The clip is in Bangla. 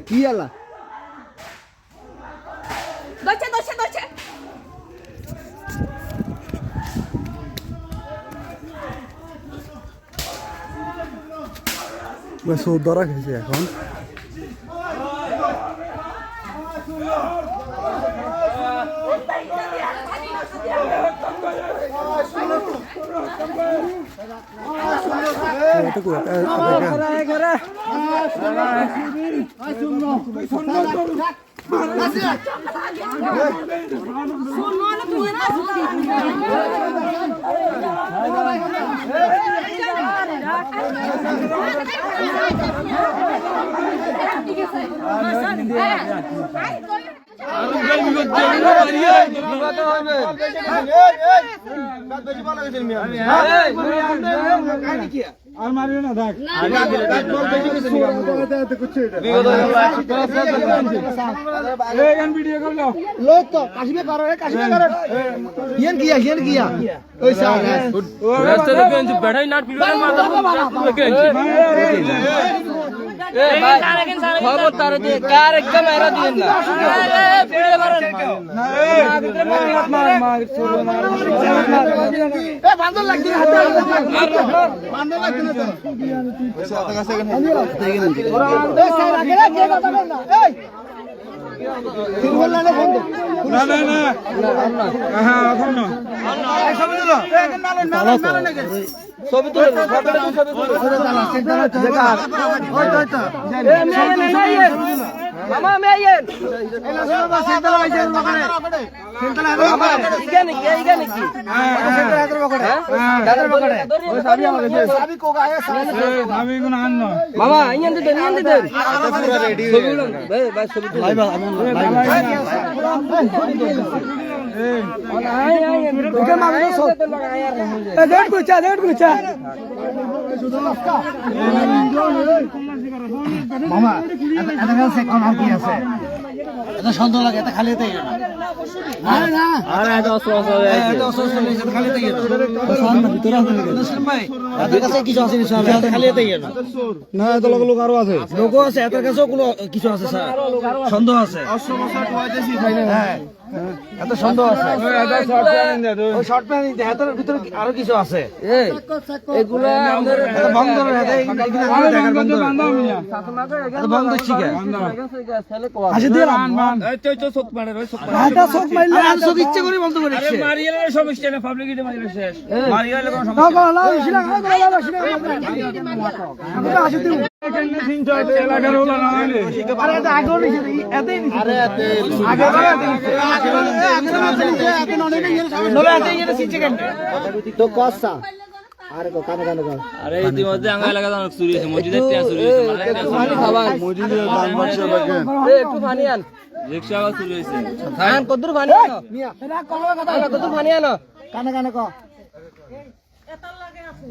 কি আলা ধরা খেয়েছে এখন আর মারিও না দেখ ভিডিও করলো লোক তো কাশিবে করো রে কাশিবে করো হিয়ান কিয়া ওই সা রাস্তা দেখে যে বেড়াই নাট ভিডিও মারতে এ ভাই খবর তার দিয়ে কার একদম এরা দিন না ভিডিও মারেন মার এ বান্দর লাগছে হাতে বান্দর লাগছে না তো সাথে কাছে এ সারা গেলা কে কথা বল না এই তিরবল্লা না বন্ধ না না না হ্যাঁ এখন না এই সব দিলো এখন নালে ছবি তুলে ছবি তুলে দাঁড়া সেন্টার জায়গা ওই তো এ মেয়েন মামা মেয়েন এলা সব সেন্টার বাইছে ওখানে সেন্টার মামা ইগানে কি সেন্টার হাতের পকেটে হাতের পকেটে ওই সাবি আমাকে দে সাবি কোগা আয়া সাবি কোন আন না মামা ইয়ান দে পুরো রেডি ভাই ছবি তুলে লাইভ মামা কি আছে এটা সন্দেহ লাগে এটা খালি কিছু আছে না এত লোক আরো আছে লোক আছে এত কাছেও কোনো কিছু আছে স্যার সন্দেহ আছে এত সন্দেহ আছে শর্ট প্যান্ট হাতের ভিতরে আরো কিছু আছে এগুলা বন্ধ বন্ধ ঠিক আছে ইচ্ছে করে বন্ধ করে সমস্যা না পাবলিক শেষ তো কসা আরে কো কানে কানে কর আরে ইতিমধ্যে আঙ্গা লাগা অনেক চুরি হয়েছে মসজিদের টিয়া চুরি হয়েছে মসজিদের দান বাক্স লাগেন একটু পানি আন রিকশা আবার চুরি হয়েছে আন কদ্দুর পানি আনো মিয়া এরা কলবা কথা কদ্দুর পানি আনো কানে কানে কো এত লাগে আছে